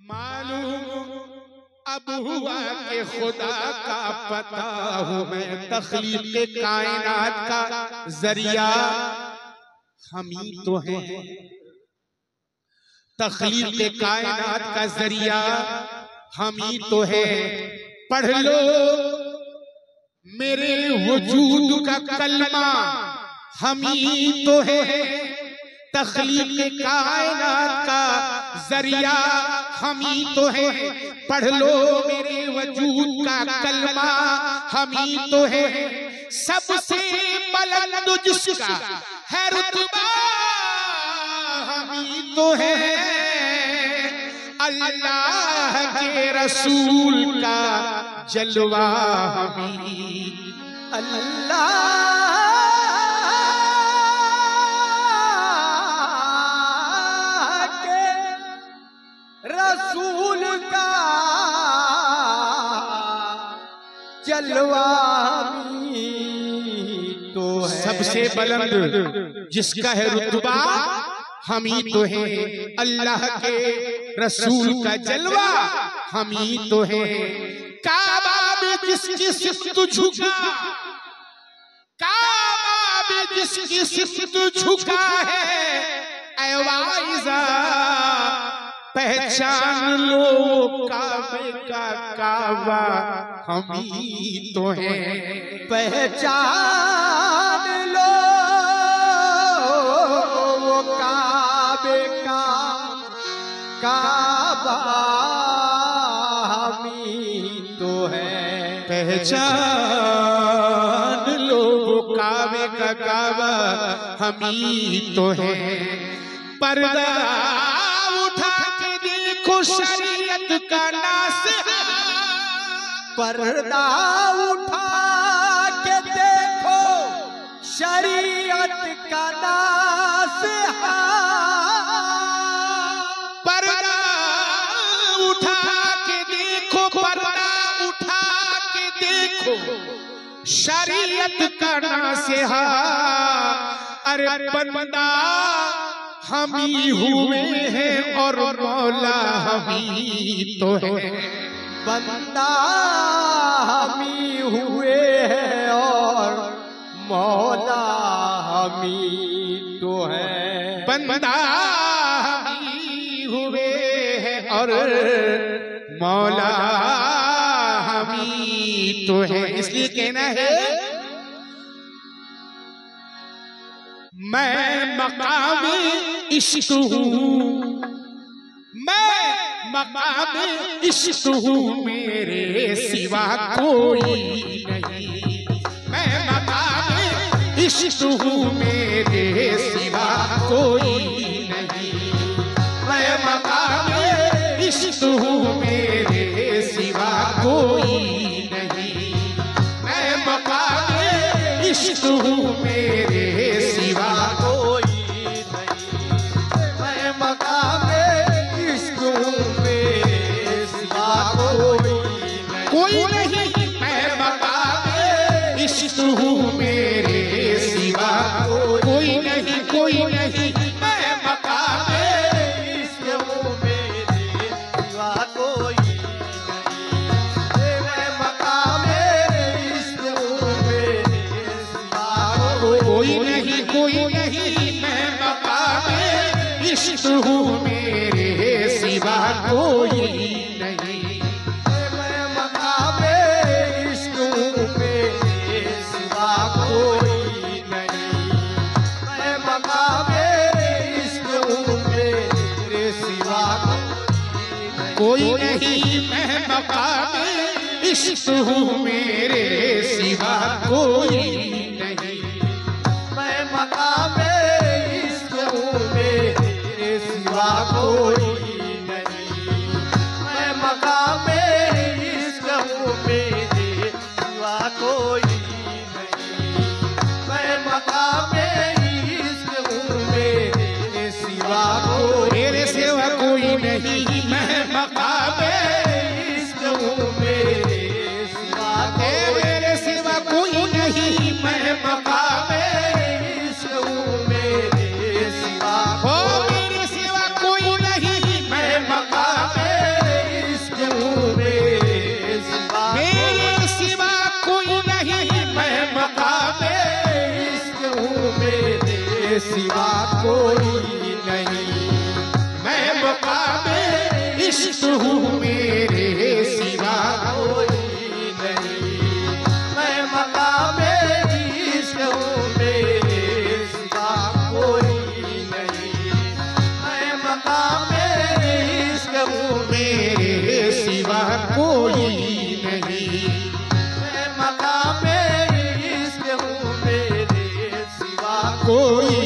मालूम अब हुआ कि खुदा का पता हूँ मैं, तख्लीक कायनात का जरिया हम ही तो हैं। तख्लीक कायनात का जरिया हम ही तो है। पढ़ लो मेरे वजूद का कलमा हम ही तो है। तख्लीक कायनात का जरिया हम ही तो है। पढ़ लो मेरे वजूद का कलमा हम ही तो है। सबसे बुलंद जिसका है रुतबा हम ही तो है। अल्लाह के रसूल का जलवा हम ही। अल्लाह रसूल का जलवा तो है। सबसे बुलंद जिसका है रुतबा हम ही तो है। अल्लाह के रसूल का जलवा हम ही तो है। काबा में जिसकी सिफ्त झुका, काबा में जिसकी सिफ्त झुका है, ऐ वाइज़ा पहचान लो काबे का काबा हम ही तो हैं। पहचान लो वो काबे का काबा हम ही तो हैं। पहचान लो वो काबे का काबा हम ही तो हैं। पर्दा शरीयत का नासिहा, पर्दा उठा के देखो शरीयत का नासिहा। पर्दा उठा के देखो, पर्दा उठा के देखो शरीयत का नासिहा। अरे बंदा हम ही हुए हैं और मौला हम ही तो है। बंदा हम ही हुए हैं और मौला हम ही तो है। बंदा हम ही हुए हैं और मौला हम ही तो है। इसलिए कहना है मैं मकामी इश्क हूँ, मैं मकामी इश्क हूँ, मेरे सिवा कोई नहीं। मैं मकामी इश्क हूँ, मेरे सिवा कोई नहीं। मैं मकामी इश्क हूँ, मेरे सिवा कोई नहीं। मैं मकामी इश्क हूँ, मेरे सिवा कोई नहीं। मैं मकामे इश्क हूँ, मेरे सिवा कोई नहीं। मैं मकामे इश्क हूँ, मेरे सिवा कोई नहीं, कोई नहीं। मैं मकामे इश्क हूँ, मेरे सिवा कोई नहीं। मैं मकामे इश्क हूँ, मेरे सिवा कोई नहीं, कोई नहीं। मैं मकामे इश्क हूँ, मेरे सिवा कोई नहीं। मैं मकामे इश्क हूँ, मेरे सिवा कोई नहीं। मैं मकामे इश्क हूँ, मेरे सिवा कोई नहीं। मैं मकामे इश्क हूँ, मेरे सिवा कोई नहीं। मैं मकामे इश्क हूँ, मेरे सिवा कोई नहीं। मैं मकामे इश्क हूँ, मेरे सिवा कोई नहीं। मैं मकामे इश्क हूँ, मेरे सिवा मेरे सिवा कोई नहीं। मैं मकामे इश्क हूँ, मेरे सिवा मेरे सिवा कोई नहीं। मैं मकामे इश्क हूँ, मेरे सिवा मेरे सिवा कोई नहीं। मैं मकामे इश्क हूँ मेरे सिवा कोई नहीं, मैं मकामे इश्क हूँ मेरे सिवा कोई नहीं, मैं मकामे इश्क हूँ मेरे सिवा कोई नहीं, मैं मकामे इश्क हूँ मेरे सिवा कोई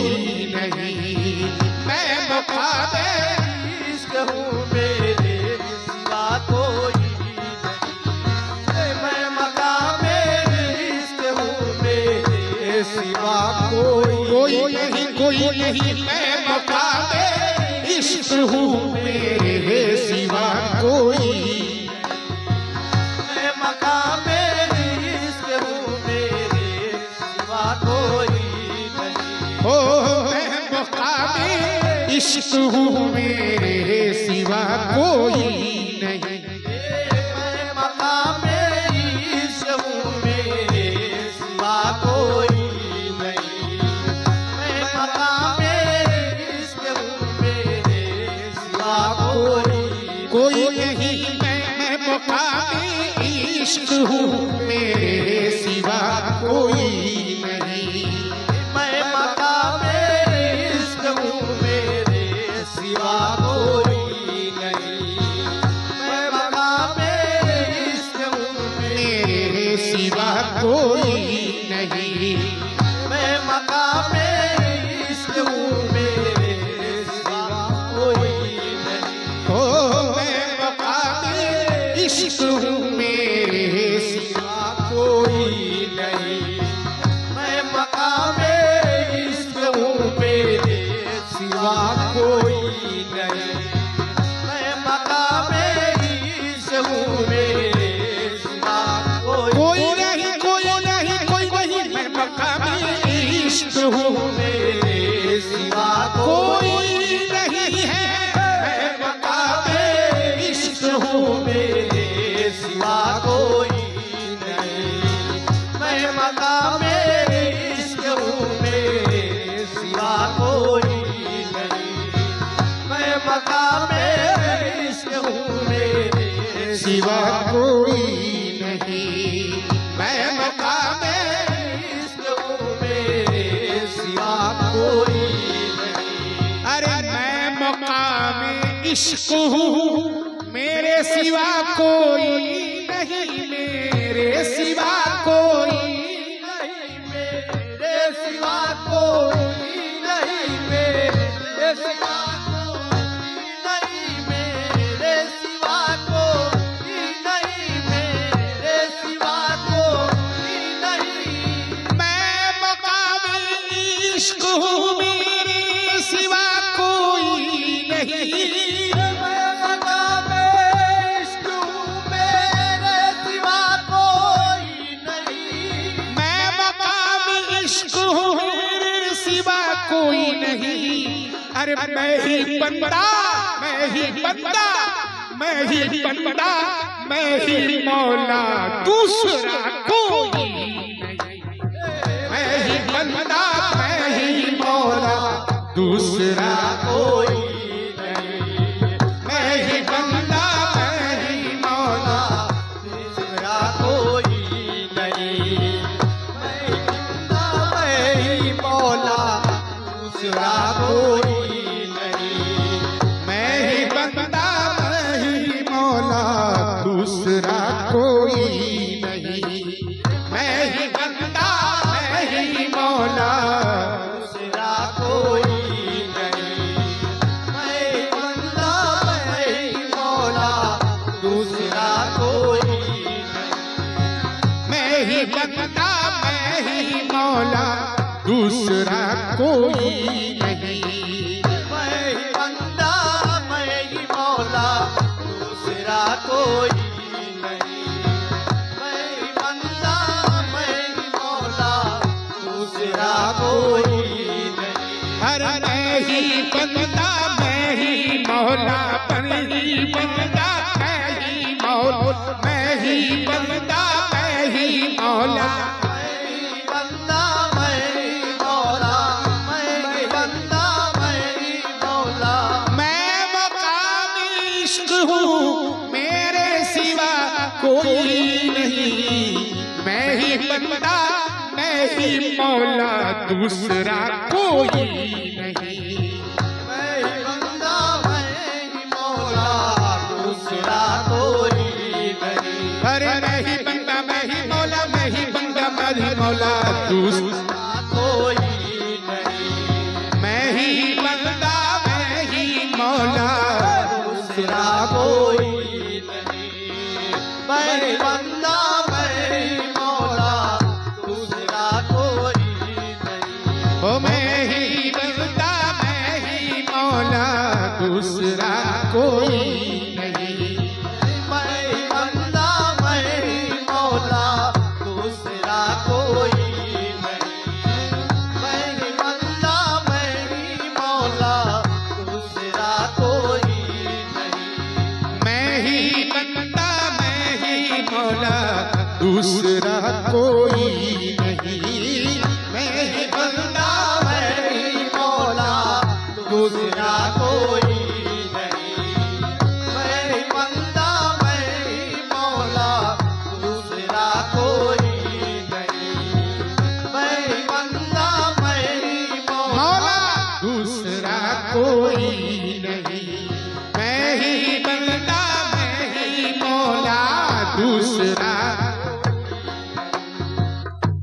नहीं, मैं मकामे इश्क हूँ मेरे सिवा कोई नहीं, मैं मकामे इश्क हूँ मेरे सिवा कोई नहीं, कोई नहीं, मैं मकामे इश्क हूँ मेरे सिवा कोई, मैं मकामे इश्क हूँ मेरे सिवा कोई नहीं, ओ मैं मकामे इश्क हूँ मेरे सिवा कोई नहीं, मैं मकामे इश्क हूँ मेरे सिवा कोई नहीं, मैं मकामे इश्क हूँ मेरे सिवा कोई नहीं, मैं मकामे इश्क हूँ मेरे सिवा कोई नहीं, मैं मकामे इश्क हूँ मेरे सिवा कोई नहीं, मैं मकामे इश्क हूँ मेरे सिवा कोई नहीं, मैं मकामे इश्क हूँ मेरे सिवा कोई नहीं, ओ मैं मकामे इश्क हूँ मेरे सिवा कोई नहीं, मैं मकामे इश्क हूँ मेरे सिवा कोई नहीं, मैं मकामे इश्क हूँ मेरे सिवा कोई नहीं, कोई नहीं, कोई नहीं, मैं मकामे इश्क हूँ मेरे सिवा कोई नहीं है, मैं मकामे इश्क हूँ मेरे सिवा कोई नहीं, मैं मकामे इश्क हूँ मेरे सिवा कोई नहीं, मैं मकामे इश्क हूँ मेरे सिवा कोई नहीं, मैं मकामे इश्क हूँ मेरे सिवा कोई नहीं, अरे मैं मकामे इश्क हूँ मेरे सिवा कोई नहीं, मेरे सिवा कोई नहीं, मेरे सिवा कोई नहीं, मेरे सिवा कोई नहीं, मेरे सिवा कोई नहीं, मेरे सिवा कोई नहीं, मैं मकामे इश्क हूँ मेरे सिवा कोई नहीं, मैं मकामे इश्क हूँ मेरे सिवा कोई नहीं, मैं मकामे इश्क हूँ मेरे सिवा कोई नहीं, अरे मैं ही बंदा, मैं ही बंदा, मैं ही बंदा, मैं ही मौला, दूसरा कोई नहीं, मैं ही बंदा, मैं ही मौला, दूसरा कोई नहीं, मैं ही बंदा, मैं ही मौला, दूसरा कोई नहीं, मैं बंदा मैं ही मौला, दूसरा कोई नहीं, मैं ही बंदा, मैं ही मौला, दूसरा कोई नहीं, मैं ही बंदा, मैं ही मौला, दूसरा कोई नहीं, मैं बंदा मैं ही मौला, दूसरा कोई नहीं, मैं ही बंदा, मैं ही मौला, दूसरा कोई नहीं, मैं ही बंदा मैं ही मौला, दूसरा कोई नहीं, मैं ही बंदा मैं ही मौला, दूसरा कोई नहीं, हर मैं ही बंदा, मैं ही मौला, मैं ही बंदा, मैं ही मौला, मैं ही बंदा, मैं ही मौला, मैं ही बंदा मैं ही मौला, मैं ही बंदा मैं ही मौला, मैं मकाम इश्क हूँ ही मौला दूसरा कोई नहीं। मैं ही बंदा मैं ही मौला दूसरा कोई नहीं। अरे मैं ही बंदा मैं ही मौला मैं ही बंदा मैं ही मौला दूसरा कोई नहीं। मैं ही बंदा मैं ही मौला दूसरा कोई नहीं। मैं ही बंदा मैं ही मौला दूसरा कोई नहीं। ओ मैं ही बंदा मैं ही मौला दूसरा कोई नहीं। मैं ही बंदा मैं ही मौला दूसरा कोई नहीं। मैं ही बंदा मैं ही मौला दूसरा कोई नहीं। मैं ही बंदा मैं ही मौला दूसरा कोई नहीं। मैं ही बंदा मैं ही मौला दूसरा कोई नहीं। मैं ही बंदा मैं ही मौला दूसरा कोई नहीं। मैं ही बंदा मैं ही मौला दूसरा कोई नहीं। मैं ही बंदा मैं ही मौला दूसरा।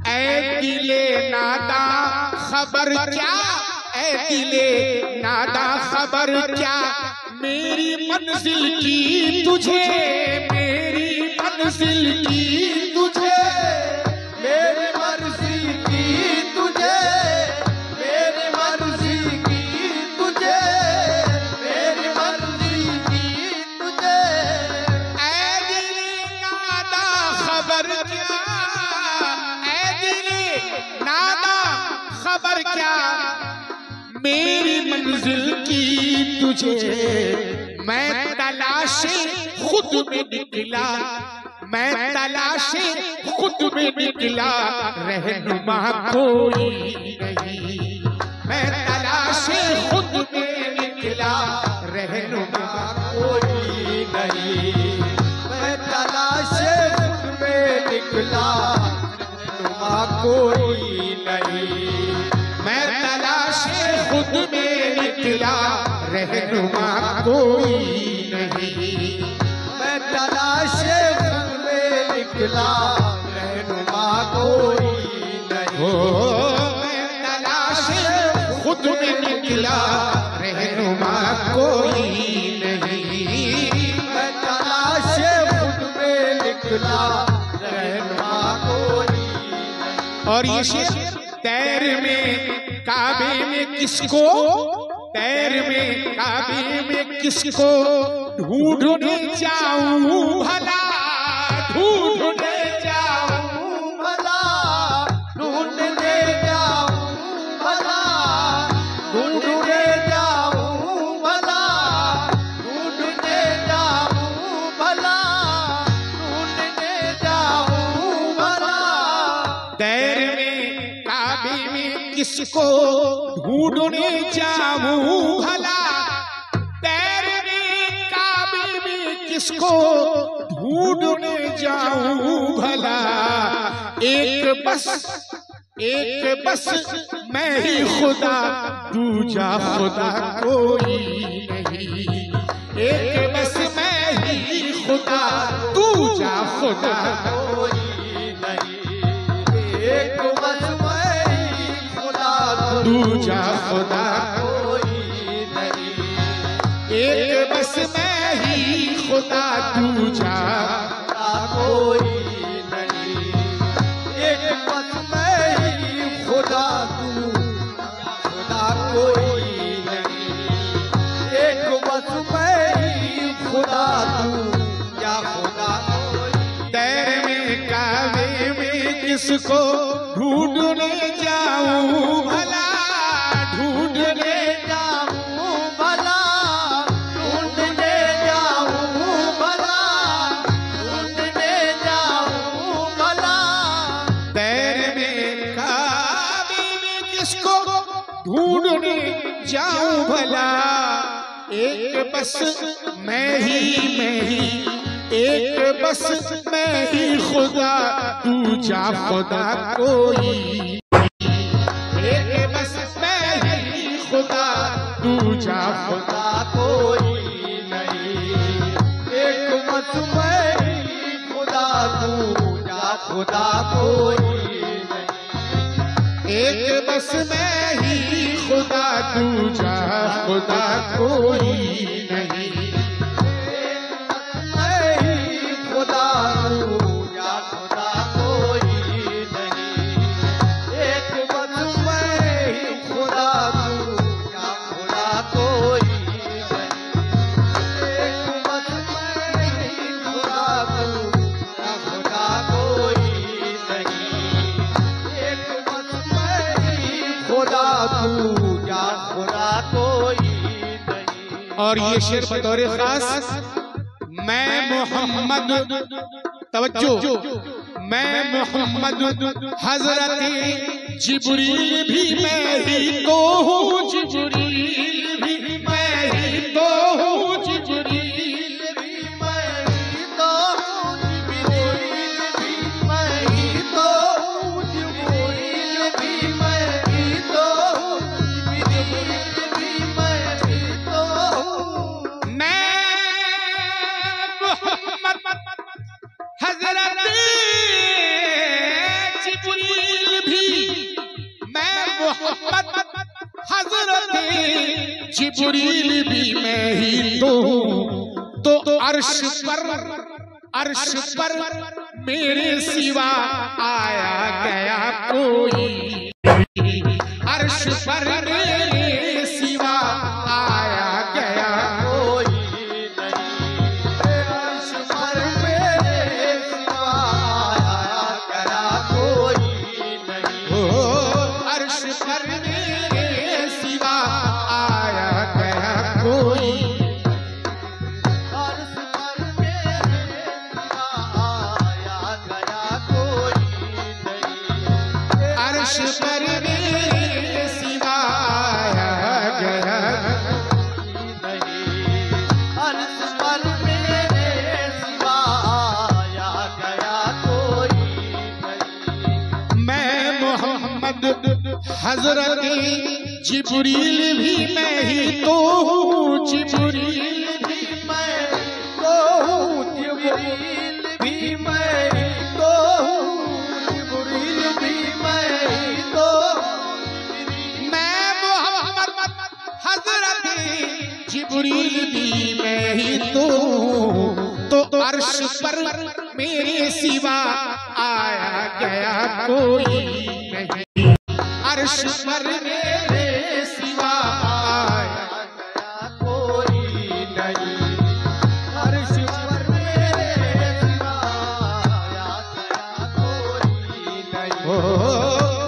ऐ दिले नादा खबर क्या, ऐ दिले नादा खबर क्या, मेरी मंजिल की तुझे, मेरी मंजिल की तुझे, मेरी मर्जी की तुझे, मेरी मर्जी की तुझे, मेरी मर्जी की तुझे। ऐ दिले नादा खबर क्या, ऐ दिले नादा खबर क्या, मेरी मंजिल की तुझे। मैं तलाशे खुद में निकला, मैं तलाशे खुद में निकला, रहनुमा कोई नहीं। मैं तलाशे खुद में निकला, रहनुमा कोई नहीं। मैं तलाशे खुद में निकला, रहनुमा कोई नहीं। मैं तलाशे खुद में निकला, रहनुमा कोई नहीं। मैं तलाशे खुद में निकला, रहनुमा कोई ओ नहीं। मैं तलाशे खुद में निकला, रहनुमा कोई नहीं। मैं तलाशे खुद में निकला, रहनुमा कोई नहीं। और ये शेर तैर में काबे में किसको, तैर में काबे में किसको ढूंढने जाऊं भला, ढूंढने जाऊं भला, ढूंढने जाऊं भला, ढूंढने जाऊं भला, ढूंढने जाऊं भला, ढूंढने जाऊं भला। तैर में काबे में किसको ढूंढने जाऊं भला, तैर में काबे में किसको ढूंढने जाऊं भला। एक बस मैं ही खुदा, दूजा खुदा कोई नहीं। एक बस मैं ही खुदा, दूजा खुदा कोई नहीं। एक बस मैं ही खुदा, दूजा खुदा कोई नहीं। एक बस मैं ही खुदा, दूजा कोई नहीं। एक बस मैं ही खुदा, खुदा कोई नहीं। एक बस मैं ही खुदा, या खुदा कोई। तैर में काबे में किसको ढूंढने जाऊं भला, ढूंढने जाऊं भला, ढूंढने जाऊं भला, ढूंढने जाऊं भला। तैर में काबे में किसको ढूंढने जाऊं भला। एक बस मैं ही, एक बस मैं ही खुदा, दूजा खुदा कोई एक बस मैं ही खुदा दूजा खुदा कोई नहीं, एक बस मैं ही खुदा दूजा खुदा कोई नहीं, एक बस मैं ही खुदा दूजा खुदा कोई नहीं, मैं ही खुदा दूजा खुदा कोई नहीं, एक बस मैं ही खुदा दूजा खुदा कोई नहीं, एक बस मैं ही खुदा दूजा खुदा कोई नहीं, एक बस मैं ही खुदा दूजा खुदा कोई नहीं। और ये शेर बतौर खास मैं मोहम्मद, तवज्जो, मैं मोहम्मद हजरत जिब्रील भी मैं ही तो हूँ, जिब्रील भी मैं ही तो हूँ, जिब्रील भी मैं ही तो हूँ, जिब्रील भी मैं ही तो हूँ, जिब्रील भी मैं ही तो हूँ, जिब्रील भी मैं ही तो हूँ। मैं मोहम्मद हजरत जिब्रील भी, मैं मोहम्मद हजरत जिब्रील भी मैं ही तो हूँ, तो अर्श पर मेरे सिवा आया गया कोई नहीं, अर्श पर मेरे सिवा आया गया कोई नहीं, अर्श पर मेरे सिवा आया गया कोई नहीं, अर्श पर मेरे सिवा आया गया कोई, अर्श पर मेरे सिवा आया गया कोई नहीं, अर्श पर मेरे सिवा आया गया नहीं, अर्श पर मेरे सिवा आया गया कोई नहीं। मैं मोहम्मद हजरत जिब्रील भी मैं ही तो हूँ, जिब्रील भी मैं तो हूँ, जिब्रील भी मैं तो हूँ, जिब्रील भी मैं तो हूँ, मैं मोहम्मद हजरत जिब्रील भी मैं ही तो हूँ, तो अर्श पर मेरे सिवा आया गया कोई नहीं, अर्श पर मेरे सिवा आया गया कोई नहीं, अर्श पर मेरे सिवा आया गया कोई नहीं,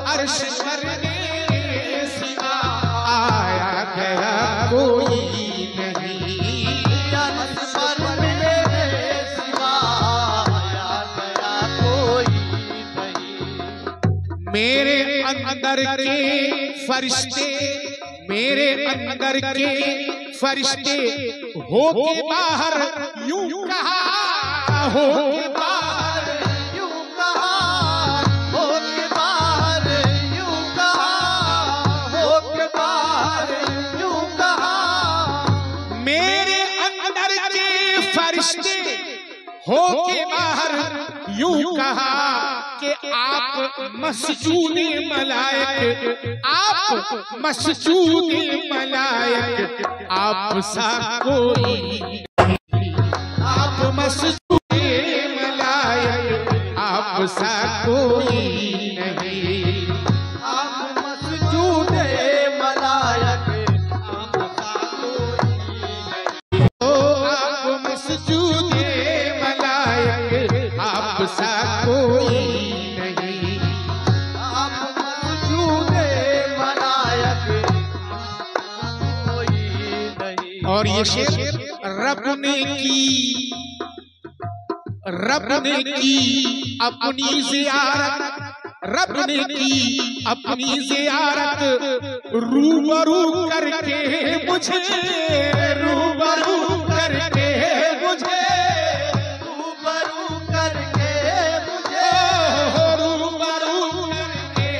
अर्श पर मेरे सिवा आया गया कोई नहीं, अर्श पर मेरे सिवा आया गया कोई नहीं। मेरे अंदर के फरिश्ते, मेरे अंदर के फरिश्ते हो के बाहर यूं कहा, हो के बाहर यूं कहा, हो के बाहर यूं कहा, हो के बाहर यूं कहा, मेरे अंदर के फरिश्ते हो के बाहर यूं कहा कि आप मसजूद मलाइक, आप मसजूद मलाइक, आप सा कोई नहीं, आप मसजूद मलाइक, आप सा कोई नहीं, आप मसजूद मलायक, आप सा कोई नहीं, आप मसजूद मलाइक, आप सा कोई नहीं, आप मसजूद मलायक, कोई नहीं। और ये शेर रब ने की अपनी ज़ियारत, रब ने की अपनी ज़ियारत, रूबरू करके मुझे, रूबरू करके मुझे, रूबरू करके मुझे, रूबरू करके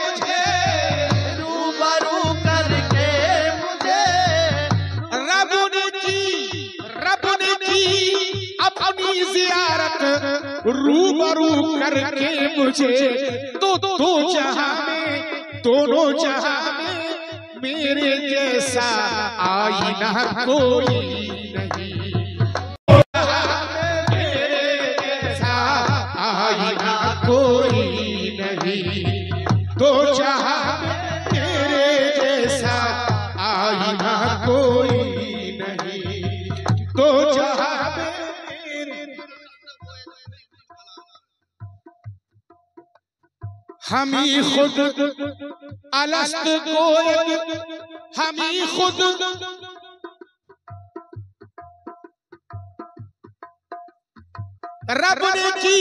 मुझे, रूबरू करके मुझे तो दो जहां में, दोनों जहां में मेरे जैसा आईना कोई नहीं, मेरे जैसा आईना कोई नहीं, दो जहां में मेरे जैसा आईना कोई नहीं, दो जहां में हम ही खुद अलस्त कोई, हम ही खुद रब ने की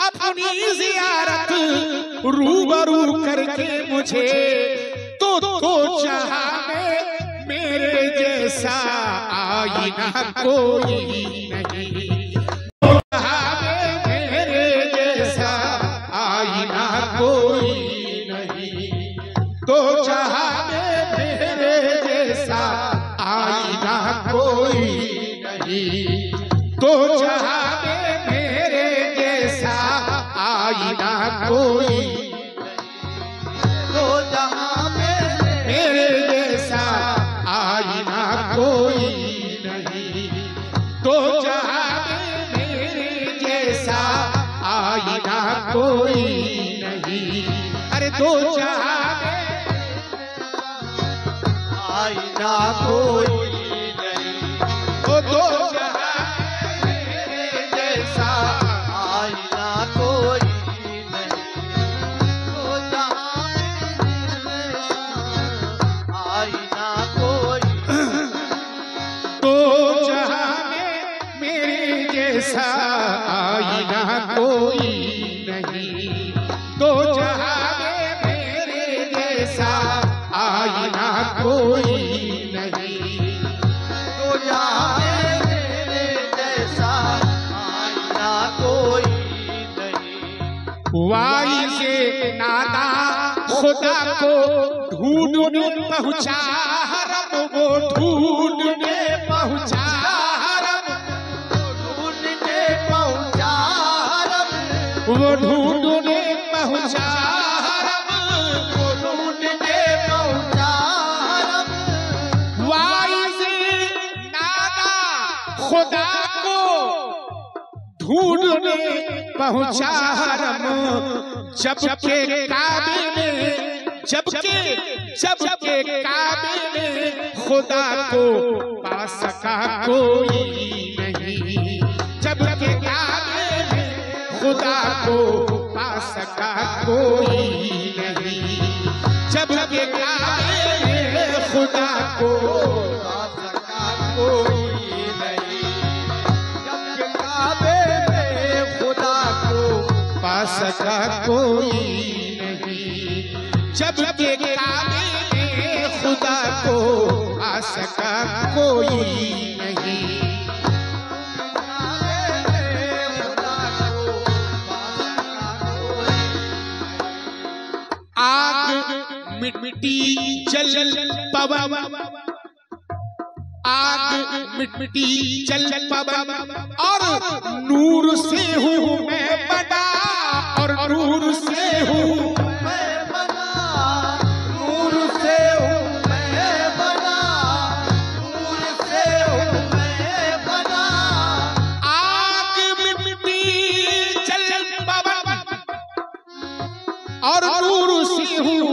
अपनी जियारत, रूबरू करके मुझे तो जहां में मेरे जैसा आईना कोई नहीं, मेरे जैसा आईना कोई नहीं, तो जहां में मेरे जैसा आईना कोई नहीं, तो जहां में मेरे जैसा आईना कोई, तो जहां में मेरे जैसा आईना कोई नहीं, तो जहां में मेरे जैसा आईना कोई नहीं, अरे दो जहां में आईना कोई नहीं, ओ दो जहां जैसा आईना कोई नहीं, तो जहां आईना कोई, तो जहां में मेरे जैसा आईना कोई नहीं, तो जहां में मेरे जैसा आईना कोई नहीं, तो जहां मेरे जैसा आईना कोई नहीं, वाई से नादा खुदा को ढूंढने पहुंचा रब, वो ढूंढने पहुंचा रब, ढूंढने पहुंचा रब, वो ढूंढने पहुंचा रब, वो ढूंढने पहुंचा रब, वाई से नादा खुदा को ढूंढने पहुंचा रब, जब के काबे में, जब के काबे में खुदा को पा सका कोई नहीं, जब के काबे में खुदा को पा सका कोई नहीं, जब के काबे में खुदा को पा सका कोई नहीं, जब काबे में खुदा को पा सका कोई नहीं, जब के काबे में खुदा को आ सका कोई नहीं, आग मिट्टी जल पवन, आग मिट्टी जल पवन, और नूर से हूँ मैं बना, और नूर से हूँ मैं बना, नूर से हूँ मैं बना, नूर से हूँ मैं बना, आग मिट्टी जल पवन, और नूर से हूँ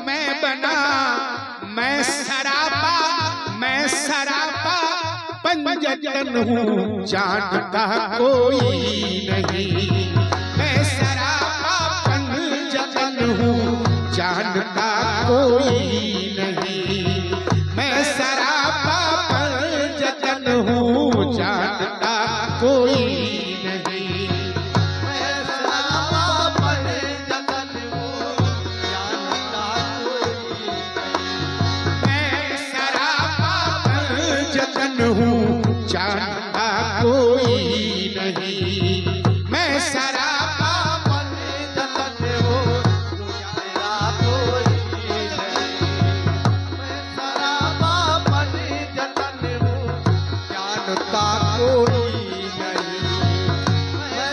मैं बना, मैं सरापा पंजतन हूँ जानता कोई नहीं, मैं सरापा पंजतन हूँ जानता कोई नहीं, मैं सरापा पंजतन हूँ जानता कोई नहीं, मैं सरापा पंजतन हूँ जानता कोई नहीं, मैं सरापा पंजतन हूँ जानता कोई नहीं, मैं सरापा पंजतन हूँ जानता कोई नहीं, मैं सरापा पंजतन हूँ जानता कोई नहीं, मैं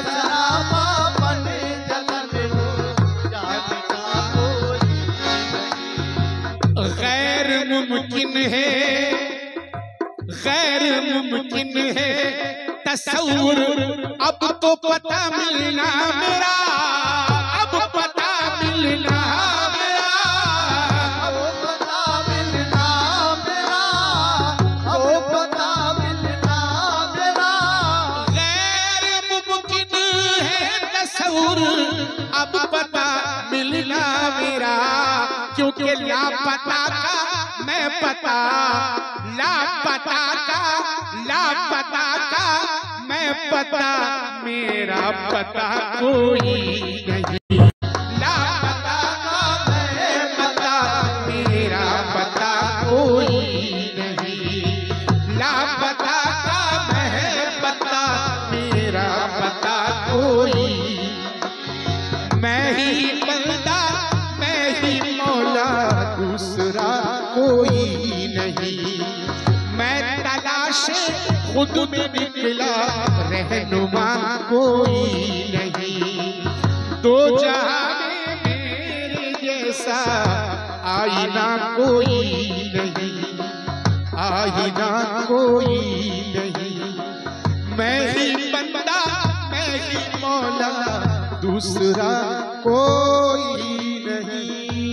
मुमकिन है, गैर मुमकिन है तसव्वुर। अब तो पता मिलना मेरा, अब पता मिलना मेरा, अब पता मिलना मेरा, अब पता मिलना मेरा। गैर मुमकिन है तसव्वुर, अब पता मिलना मेरा। क्योंकि लापता का मैं पता, लापता का, लापता का मैं पता, मेरा पता कोई नहीं। लापता का मैं पता, मेरा पता कोई नहीं। लापता का मैं पता, मेरा पता कोई। मैं ही बंदा, मैं ही मौला, दूसरा कोई नहीं। मैं तलाशे खुद में निकला, रहनुमा कोई नहीं। दो जहां में मेरे जैसा आईना कोई नहीं, आईना कोई नहीं। मैं ही बंदा, मैं ही मौला, दूसरा कोई नहीं।